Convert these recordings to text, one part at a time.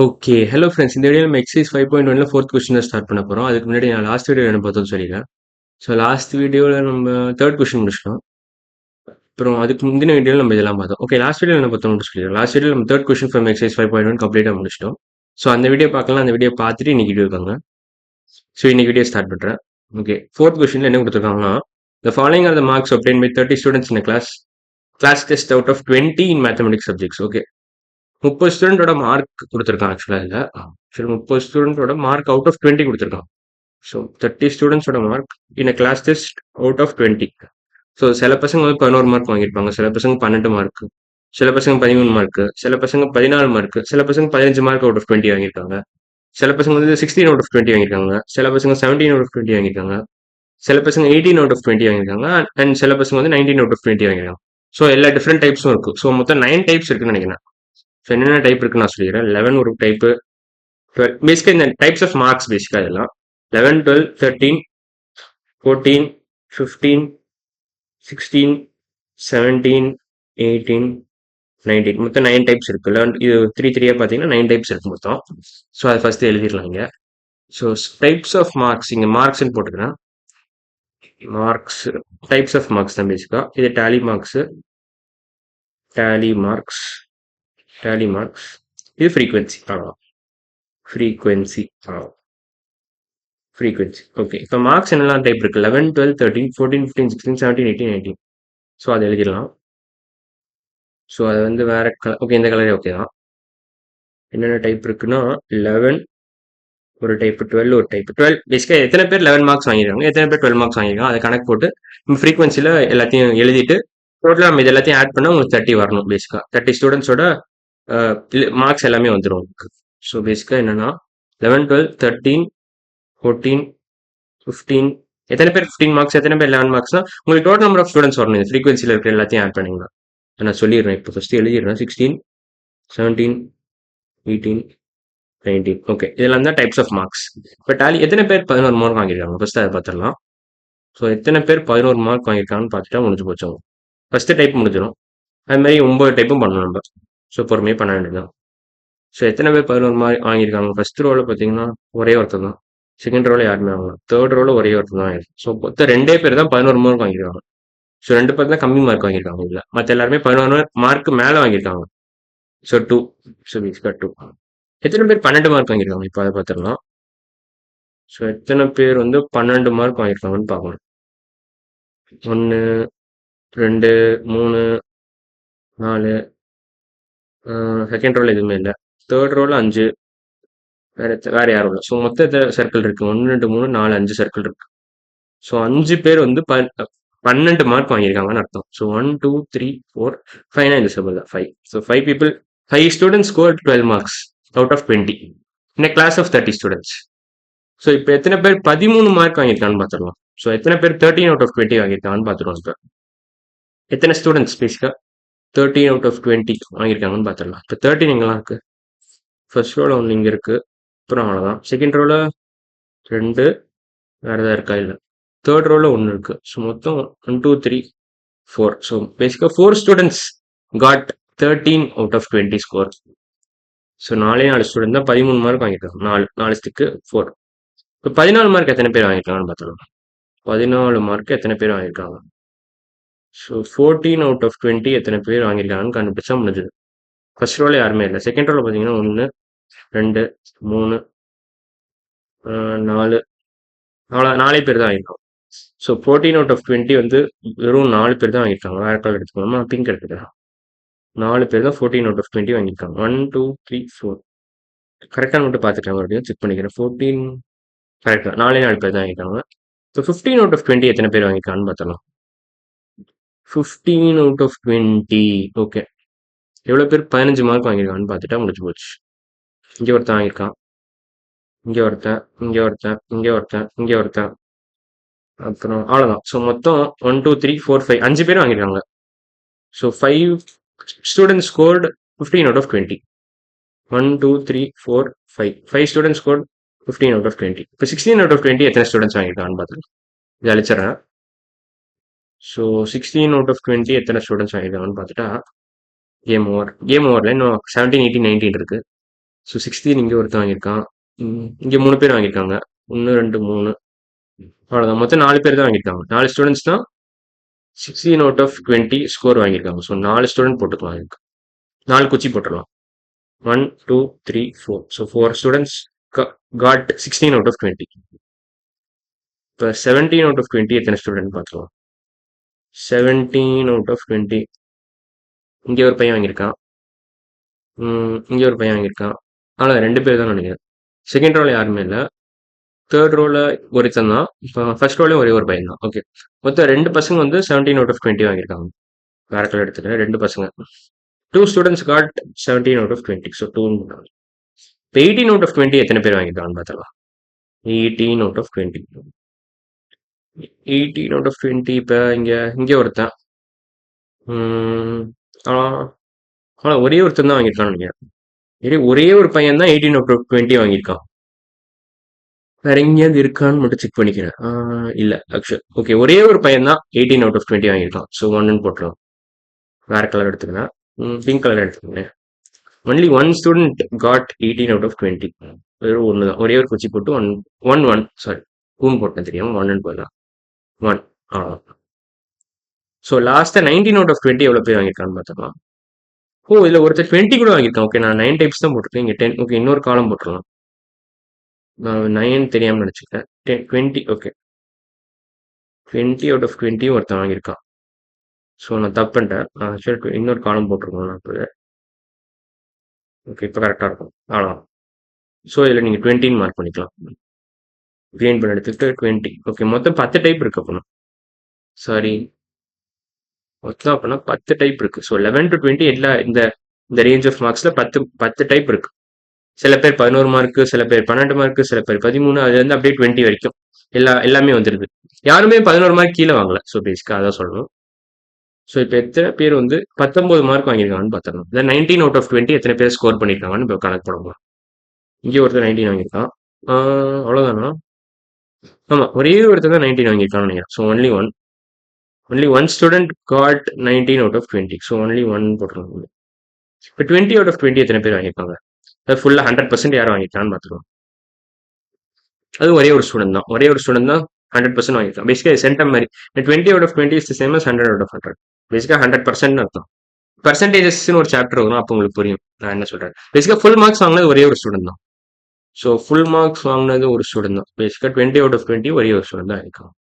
Okay. Hello friends. இந்த வீடியோல நம்ம எக்சர்சைஸ் 5.1ல 4த் கொஸ்டின்ல ஸ்டார்ட் பண்ண போறோம். அதுக்கு முன்னாடி நான் லாஸ்ட் வீடியோ என்ன பார்த்தோம்னு சொல்லிடுறேன். ஸோ லாஸ்ட் வீடியோல நம்ம 3 கொஸ்டின் முடிச்சிட்டோம். அப்புறம் அதுக்கு முந்தின வீடியோல நம்ம இதெல்லாம் பார்த்தோம். ஓகே, லாஸ்ட் வீடியோல என்ன பார்த்தோம்னு மட்டும் சொல்லிடுறேன். லாஸ்ட் வீடியோல நம்ம 3 கொஸ்டின் ஃப்ரம் எக்சர்சைஸ் 5.1 கம்ப்ளீட்டா முடிச்சிட்டோம். ஸோ அந்த வீடியோ பார்க்கலாம். அந்த வீடியோ பார்த்துட்டு இன்னைக்கு வீடியோ இருக்காங்க. ஸோ இன்னைக்கு வீடியோ ஸ்டார்ட் பண்றேன். ஓகே, 4th கொஸ்டின்ல என்ன கொடுத்துருக்காங்கன்னா, the following are the marks obtained by 30 students in a class test out of 20 in mathematics subjects. Okay, 30 ஸ்டூடெண்டோட மார்க் கொடுத்துருக்கான் ஆக்சுவலா இதுல. சரி, 30 ஸ்டூடெண்டோட மார்க் அவுட் ஆஃப் 20 கொடுத்துருக்கான். ஸோ 30 ஸ்டூடெண்ட்ஸோட mark in a class test out of 20. So சில பசங்க வந்து 11 மார்க் வாங்கியிருப்பாங்க, சில பசங்க 12 மார்க், சில பசங்க 13 மார்க், சில பசங்க 14 மார்க், சில பசங்க 15 மார்க் அவுட் ஆஃப் 20 வாங்கியிருக்காங்க, சில பசங்க வந்து 16 அவுட் ஆஃப் 20 வாங்கியிருக்காங்க, சில பசங்க 17 அவுட் ஆஃப் 20 வாங்கியிருக்காங்க, சில பசங்க 18 அவுட் ஆஃப் 20 வாங்கியிருக்காங்க, அண்ட் சில பசங்க வந்து 19 அவுட் ஆஃப் 20 வாங்கியிருக்காங்க. ஸோ எல்லா டிஃப்ரெண்ட் டைப்ஸும் இருக்கு. ஸோ மொத்தம் 9 டைப்ஸ் இருக்குன்னு நினைக்கிறேன். ஸோ என்னென்ன டைப் இருக்குன்னு நான் சொல்லிடுறேன். 11 ஒரு டைப்பு, 12 பேசிக்காக இந்த டைப்ஸ் ஆஃப் மார்க்ஸ் பேசிக்காக இதெல்லாம் 11, 12, 13, 14, 15, 16, 17, 18, 19 மொத்தம் 9 டைப்ஸ் இருக்கு. 11 இது 3 பார்த்தீங்கன்னா 9 டைப்ஸ் இருக்கு மொத்தம். ஸோ அதை ஃபர்ஸ்ட் எழுதிடலாம் இங்க. ஸோ டைப்ஸ் ஆஃப் மார்க்ஸ் இங்க மார்க்ஸ்ன்னு போட்டுக்கிறேன். மார்க்ஸ் டைப்ஸ் ஆஃப் மார்க்ஸ் தான் பேசிக்கா. இது tally marks, tally marks, tally marks. இது ஃப்ரீக்வன்சி. Frequency frequency. ஓகே, இப்போ மார்க்ஸ் என்னெல்லாம் டைப் இருக்கு? 11, 12, 13, 14, 15, 16, 17, 18, 19. ஸோ அதை எழுதிடலாம். ஸோ அது வந்து வேற கலர். ஓகே, இந்த கலரே ஓகே தான். என்னென்ன டைப் இருக்குன்னா 11 ஒரு டைப், 12 ஒரு டைப். 12 பேசிக்காக எத்தனை பேர் 11 மார்க்ஸ் வாங்கியிருக்காங்க, எத்தனை பேர் 12 மார்க்ஸ் வாங்கியிருக்காங்க அதை கணக்கு போட்டு நம்ம ஃப்ரீக்வன்சியில் எல்லாத்தையும் எழுதிட்டு டோட்டலாக நம்ம இது எல்லாத்தையும் ஆட் பண்ணால் உங்களுக்கு 30 வரணும். பேசிக்காக 30 ஸ்டூடெண்ட்ஸோட மார்க்ஸ் எல்லாமே வந்துடும் உங்களுக்கு. ஸோ பேசிக்காக என்னன்னா 11, 12, 13, 14, 15. எத்தனை பேர் 15 மார்க்ஸ், எத்தனை பேர் 11 மார்க்ஸ்னா உங்களுக்கு டோட்டல் நம்பர் ஆஃப் ஸ்டூடெண்ட்ஸ் வரணும். இது ஃப்ரீக்வன்சியில் இருக்கிற எல்லாத்தையும் ஆட் பண்ணிங்கன்னா நான் சொல்லிடுறேன். இப்போ ஃபர்ஸ்ட் எழுதிடுறேன். 16, 17, 18, 19. ஓகே, இதெல்லாம் தான் டைப்ஸ் ஆஃப் மார்க்ஸ். இப்போ டேலி எத்தனை பேர் 11 மார்க் வாங்கியிருக்காங்க ஃபர்ஸ்ட் அதை பார்த்துடலாம். ஸோ எத்தனை பேர் 11 மார்க் வாங்கியிருக்காங்கன்னு பார்த்துட்டா முடிஞ்சு போச்சு. ஃபர்ஸ்ட் டைப் முடிஞ்சிடும். அது மாதிரி 9 டைப்பும் பண்ணணும் நம்ம. ஸோ பொறுமையாக பண்ண வேண்டியதுதான். ஸோ எத்தனை பேர் 11 மார்க் வாங்கியிருக்காங்க? ஃபர்ஸ்ட் ரோவில் பார்த்தீங்கன்னா ஒரே ஒருத்தர் தான். செகண்ட் ரோவில் யாருமே வாங்கலாம். தேர்ட் ரோவில் ஒரே ஒருத்தர் தான் ஆயிருக்கு. ஸோ மொத்தம் 2 பேர் தான் 11 மார்க் வாங்கியிருக்காங்க. ஸோ 2 பேர் தான் கம்மி மார்க் வாங்கியிருக்காங்க இதில். மற்ற எல்லாருமே 11 மார்க் மேலே வாங்கியிருக்காங்க. ஸோ 2. ஸோ பேசிக்காக 2. எத்தனை பேர் 12 மார்க் வாங்கியிருக்காங்க? இப்போ அதை பார்த்துடலாம். ஸோ எத்தனை பேர் வந்து 12 மார்க் வாங்கியிருக்காங்கன்னு பார்க்கணும். 1, 2, 3, 4. செகண்ட் ரோவில் எதுவுமே இல்லை. தேர்ட் ரோவில் 5. வேற யாரும் இல்லை. ஸோ மொத்த சர்க்கிள் இருக்கு 1, 2, 3, 4, 5 சர்க்கிள் இருக்கு. ஸோ 5 பேர் வந்து 12 மார்க் வாங்கியிருக்காங்கன்னு அர்த்தம். ஸோ 1, 2, 3, 4, 5 இந்த சர்க்கிள் தான் 5. So 5 people, 5 students scored 12 marks out of 20 in a class of 30 students. So இப்போ எத்தனை பேர் 13 மார்க் வாங்கியிருக்கான்னு பார்த்துடலாம். ஸோ எத்தனை பேர் 13 out of 20 வாங்கியிருக்காங்கன்னு பார்த்துருவோம். இப்போ எத்தனை ஸ்டூடெண்ட்ஸ் பேசிக்கா 13 out of 20 வாங்கியிருக்காங்கன்னு பார்த்துடலாம். இப்போ 13 எங்கெல்லாம் இருக்கு? ஃபர்ஸ்ட் ரோல 1 இங்கே இருக்கு. அப்புறம் அவ்வளோதான். செகண்ட் ரோல 2 வேற ஏதாவது இருக்கா? இல்லை. தேர்ட் ரோல 1 இருக்கு. ஸோ மொத்தம் 1, 2, 3, 4. ஸோ பேசிக்கா 4 students God 13 out of 20 score. So 4 student தான் 13 மார்க் வாங்கியிருக்காங்க. 4 ஸ்டிக்கு 4. இப்போ 14 மார்க் எத்தனை பேர் வாங்கியிருக்காங்கன்னு பார்த்துக்கலாம். 14 மார்க் எத்தனை பேர் வாங்கியிருக்காங்க? ஸோ 14 out of 20 எத்தனை பேர் வாங்கியிருக்காங்கன்னு கண்டுபிடிச்சா முடிஞ்சது. ஃபர்ஸ்ட் ரோல யாருமே இல்லை. செகண்ட் ரோல பார்த்தீங்கன்னா 1, 2, 3, 4. அவ்வளோ 4 பேர் தான் வாங்கியிருக்காங்க. ஸோ 14 out of 20 வந்து வெறும் 4 பேர் தான் வாங்கியிருக்காங்க. வேற கலர் எடுத்துக்கலாமா? பிங்க் எடுத்துக்கலாம். 4 பேர் தான் 14 out of 20 வாங்கியிருக்காங்க. 1, 2, 3, 4. கரெக்டாக மட்டும் பார்த்துக்கலாம், மறுபடியும் செக் பண்ணிக்கிறேன். 14 கரெக்டாக 4 பேர் தான் வாங்கியிருக்காங்க. ஸோ 15 out of 20 எத்தனை பேர் வாங்கியிருக்காங்கன்னு பார்த்தலாம். 15 out of 20. ஓகே, எவ்வளோ பேர் 15 மார்க் வாங்கியிருக்காங்கன்னு பார்த்துட்டா முடிஞ்சு போச்சு. இங்கே ஒருத்தன் வாங்கியிருக்கான், இங்கே ஒருத்தன், இங்கே ஒருத்தன், இங்கே ஒருத்தன், இங்கே ஒருத்தன். அப்புறம் அவ்வளோதான். ஸோ மொத்தம் 1, 2, 3, 4, 5 5 பேர் வாங்கியிருக்காங்க. So 5 students scored 15 out of 20. 1, 2, 3, 4, 5. 5 students scored 15 out of 20. இப்போ 16 out of 20 எத்தனை ஸ்டூடெண்ட்ஸ் வாங்கியிருக்கான்னு பார்த்துக்கலாம். இதை அழிச்சிடறேன். ஸோ 16 out of 20 எத்தனை ஸ்டூடெண்ட்ஸ் வாங்கியிருக்காங்கன்னு பார்த்துட்டா கேம் ஓவர். கேம் ஓவரில் இன்னும் 17, 18, 19 இருக்கு. ஸோ 16 இங்கே ஒருத்தன் வாங்கியிருக்கான். இங்கே 3 பேர் வாங்கியிருக்காங்க. 1 2 3 அவ்வளோதான். மொத்தம் 4 பேர் தான் வாங்கியிருக்காங்க. 4 ஸ்டூடெண்ட்ஸ் தான் 16 அவுட் ஆஃப் 20 ஸ்கோர் வாங்கியிருக்காங்க. ஸோ 4 ஸ்டூடெண்ட் போட்டுக்கலாம் இதுக்கு. 4 குச்சி போட்டுடலாம். 1 2 3 4. So 4 students got 16 out of 20. இப்போ 17 அவுட் ஆஃப் 20 எத்தனை ஸ்டூடெண்ட் பார்த்துக்கலாம். 17 அவுட் ஆஃப் 20 இங்கே ஒரு பையன் வாங்கியிருக்கான். இங்கே ஒரு பையன் வாங்கியிருக்கான். ஆனால் 2 பேர் தான் நினைக்கிறேன். செகண்ட் ரோல யாருமே இல்லை. தேர்ட் ரோல ஒருத்தன் தான். இப்போ ஃபர்ஸ்ட் ரோலையும் ஒரே ஒரு பையன் தான். ஓகே, மொத்தம் 2 பசங்க வந்து 17 அவுட் ஆஃப் 20 வாங்கியிருக்காங்க. வேற கலர் எடுத்துக்கிறேன். 2 பசங்க. 2 students got 17 out of 20. So 2 இப்போ 18 அவுட் ஆஃப் 20 எத்தனை பேர் வாங்கியிருக்காங்கன்னு பார்த்தலாம். 18 அவுட் ஆஃப் 20. 18 out of 20. இப்போ இங்கே ஒருத்தன். ஆனால் ஒரே ஒருத்தன் தான் வாங்கியிருக்கான்னு நினைக்கிறேன். ஒரே ஒரு பையன் தான் 18 அவுட் ஆஃப் 20 வாங்கியிருக்கான். வேற எங்கேயாவது இருக்கான்னு மட்டும் செக் பண்ணிக்கிறேன். இல்ல அக்ஷர். ஓகே, ஒரே ஒரு பையன் தான் 18 அவுட் ஆஃப் 20 வாங்கியிருக்கான். ஸோ 1 போட்டுருவோம். வேற கலர் எடுத்துக்கிறேன். பிங்க் கலர் எடுத்துக்கிறேன். Only 1 student got 18 out of 20. வெறும் ஒன்று தான். ஒரே ஒரு குச்சி போட்டு 1 சாரி போட்டேன் தெரியும். 1 போடலாம். 1. ஸோ லாஸ்ட்டாக 19 அவுட் ஆஃப் 20 எவ்வளோ பேர் வாங்கியிருக்கான்னு பார்த்துக்கலாம். ஓ, இதில் ஒருத்தர் 20 கூட வாங்கியிருக்கான். ஓகே, நான் 9 டைப்ஸ் தான் போட்டிருக்கேன். இங்கே 10. ஓகே, இன்னொரு காலம் போட்டுருலாம். நான் 9 தெரியாமல் நினச்சிக்கிறேன். 20. ஓகே, 20 அவுட் ஆஃப் 20 ஒருத்தன் வாங்கியிருக்கான். ஸோ நான் தப்பு பண்ணிட்டேன். ஆக்சுவலாக இன்னொரு காலம் போட்டிருக்கோம் நான் இப்போ. ஓகே, இப்போ கரெக்டாக இருக்கும். அவ்வளோதான். ஸோ இதில் நீங்கள் 20 மார்க் பண்ணிக்கலாம். க்ரீன் பென் எடுத்துக்கிட்டு 20. ஓகே, மொத்தம் 10 டைப் இருக்கு அப்படின்னா. சாரி, மொத்தம் அப்படின்னா 10 டைப் இருக்கு. ஸோ 11 to 20 எல்லா இந்த ரேஞ்ச் ஆஃப் மார்க்ஸில் 10 டைப் இருக்கு. சில பேர் 11 மார்க்கு, சில பேர் 12 மார்க்கு, சில பேர் 13, அது வந்து அப்படியே 20 வரைக்கும் எல்லாமே வந்துடுது. யாருமே 11 மார்க் கீழே வாங்கல. ஸோ பேசிக்காக அதான் சொல்லணும். ஸோ இப்போ எத்தனை பேர் வந்து 19 மார்க் வாங்கியிருக்காங்கன்னு பார்த்துடணும். இல்லை 19 அவுட் ஆஃப் 20 எத்தனை பேர் ஸ்கோர் பண்ணியிருக்காங்கன்னு இப்போ கணக்கு பண்ணலாம். இங்கே ஒருத்தர் 19 வாங்கியிருக்கான். அவ்வளோதானா? ஆமாம், ஒரே ஒருத்தர் தான் 19 வாங்கியிருக்கான்னு நினைக்கிறேன். So only one student got 19 out of 20. So only 1 போட்டுருவாங்க. இப்போ 20 அவுட் ஆஃப் 20 எத்தனை பேர் வாங்கியிருக்காங்க? அது ஃபுல்லாக 100% யார் வாங்கியிருக்கான்னு பார்த்துருவோம். அது ஒரே ஒரு ஸ்டூடெண்ட் தான். 100% வாங்கியிருக்கான். பேசிக்காக சென்டம் மாதிரி 20 out of 20 is the same as 100 out of 100. பேசிக்காக 100% அர்த்தம். பர்சன்டேஜஸ்னு ஒரு சாப்டர் வரும், அப்போ உங்களுக்கு புரியும் நான் என்ன சொல்றேன். பேசிக்காக ஃபுல் மார்க்ஸ் வாங்கினது ஒரே ஒரு ஸ்டூடெண்ட் தான். ஸோ ஃபுல் மார்க்ஸ் வாங்கினது ஒரு ஸ்டூடெண்ட் தான். பேசிக்காக 20 அவுட் ஆஃப் 20 ஒரே ஒரு ஸ்டூடெண்ட் தான் இருக்கான்.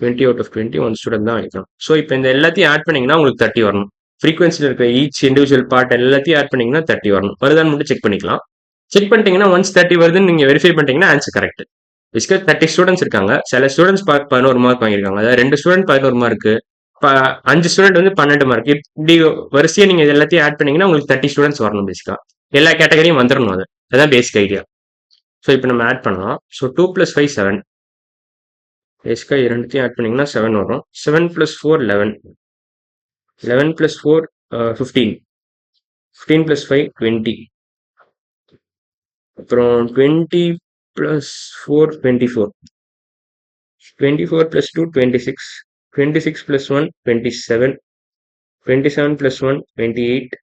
20 அவுட் ஆஃப் 20 1 ஸ்டூடெண்ட் தான் இருக்கான். ஸோ இப்போ இந்த எல்லாத்தையும் ஆட் பண்ணீங்கன்னா உங்களுக்கு 30 வரணும். ஃப்ரீக்வன்சியில் இருக்க ஈச் இண்டிவிஜுவல் பார்ட் எல்லாத்தையும் ஆட் பண்ணீங்கன்னா 30 வரணும். வருதான்னு மட்டும் செக் பண்ணிக்கலாம். செக் பண்ணிட்டீங்கன்னா ஒன்ஸ் 30 வருதுன்னு நீங்கள் வெரிஃபை பண்ணிட்டீங்கன்னா ஆன்சர் கரெக்ட். பேசிக்காக 30 ஸ்டூடெண்ட்ஸ் இருக்காங்க. சில ஸ்டூடெண்ட்ஸ் 11 மார்க் வாங்கியிருக்காங்க. அதாவது 2 ஸ்டூடெண்ட் 11 மார்க்கு, 5 ஸ்டூடெண்ட் வந்து 12 மார்க். இப்படி வரிசையை நீங்க இது எல்லாத்தையும் ஆட் பண்ணீங்கன்னா உங்களுக்கு 30 ஸ்டூடெண்ட்ஸ் வரணும். பேசிக்கா எல்லா கேட்டகரியும் வந்துடணும். அதுதான் பேசிக் ஐடியா. ஸோ இப்போ நம்ம ஆட் பண்ணலாம். ஸோ 2 + 5 7. பேசிக்கா இரண்டுத்தையும் ஆட் பண்ணீங்கன்னா 7 வரும். 7 + 4 11. 11 + 4 15. 15 + 5 20. அப்புறம் 20 + 4 24. 24 + 2 26. 26 + 1 27. 27 + 1 28.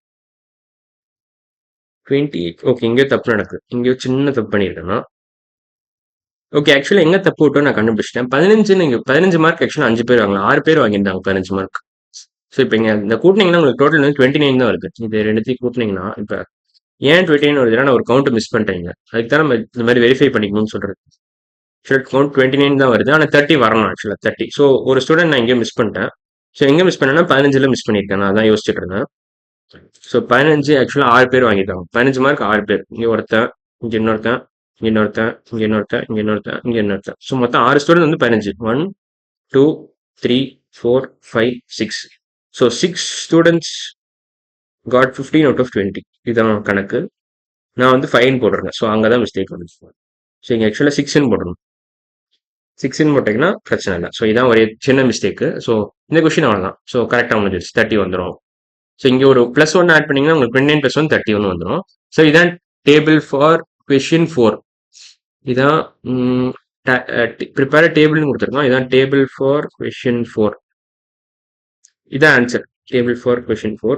28. ஓகே, இங்கே தப்பு நடக்குது. இங்கே சின்ன தப்பு பண்ணியிருக்கேன்னா. ஓகே, ஆக்சுவலா எங்க தப்பு விட்டோம் நான் கண்டுபிடிச்சிட்டேன். 15 மார்க் ஆக்சுவலா 5 பேர் வாங்கலாம். 6 பேர் வாங்கியிருந்தாங்க 15 மார்க். ஸோ இப்போ இங்க இந்த கூட்டினீங்கன்னா உங்களுக்கு டோட்டல் வந்து 29 தான் வருது. இது ரெண்டுத்தையும் கூட்டினீங்கன்னா இப்போ ஏன் 29 வருதுன்னா நான் ஒரு கவுண்ட் மிஸ் பண்ணிட்டேங்க. அதுக்கு தான் நம்ம இந்த மாதிரி வெரிஃபை பண்ணிக்கணும்னு சொல்றது. ஆக்சுவலா கவுண்ட் 29 தான் வருது. ஆனால் 30 வரணும் ஆக்சுவலா 30. ஸோ ஒரு ஸ்டூடெண்ட் நான் எங்கேயும் மிஸ் பண்ணிட்டேன். ஸோ எங்கே மிஸ் பண்ணேன்னா 15ல மிஸ் பண்ணியிருக்கேன். நான் அதான் யோசிச்சுட்டு இருந்தேன். ஸோ 15 ஆக்சுவலா 6 பேர் வாங்கியிருக்காங்க. 15 மார்க் 6 பேர். இங்கே ஒருத்தன், இங்கே இன்னொருத்தன், இங்கே இன்னொருத்தன், இங்கே இன்னொருத்தன், இங்கே இன்னொருத்தன், இங்கே இன்னொருத்தன். ஸோ மொத்தம் 6 ஸ்டூடெண்ட் வந்து 15. 1 2 3 4 5 6. So 6 students got 15 out of 20. இதுதான் கணக்கு. நான் வந்து 5 போட்டுருக்கேன். ஸோ அங்கே தான் மிஸ்டேக் வந்துச்சு. ஸோ இங்கே ஆக்சுவலாக 6 போடணும். 6 போட்டிங்கன்னா பிரச்சனை இல்லை. ஸோ இதான் ஒரு சின்ன மிஸ்டேக்கு. ஸோ இந்த கொஸ்டின் அவ்வளோதான். ஸோ கரெக்டாக முடிஞ்சிருச்சு. 30 வந்துடும். ஸோ இங்கே ஒரு +1 ஆட் பண்ணீங்கன்னா உங்களுக்கு 29 + 1 31 வந்துடும். ஸோ இதான் டேபிள் ஃபார் கொஸ்டின் 4. இதான் ப்ரிப்பேர் டேபிள்னு கொடுத்துருக்கோம். இதான் டேபிள் ஃபார் கொஸ்டின் 4. இதான் answer. Table for question 4.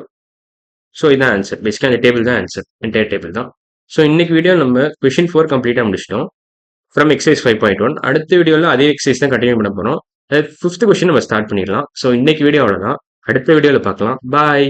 So இதான் ஆன்சர். பேசிக்காக அந்த டேபிள் தான் ஆன்சர். என்டையர் டேபிள் தான். ஸோ இன்னைக்கு வீடியோ நம்ம கொஷின் 4 கம்ப்ளீட்டாக முடிச்சிட்டோம் ஃப்ரம் எக்ஸசைஸ் 5.1. அடுத்த வீடியோவில் அதே எக்ஸசைஸ் தான் கண்டினியூ பண்ண போகிறோம். 5th கொஸ்டின் நம்ம ஸ்டார்ட் பண்ணிடலாம். ஸோ இன்னைக்கு வீடியோ அவ்வளோதான். அடுத்த வீடியோவில் பார்க்கலாம். பாய்.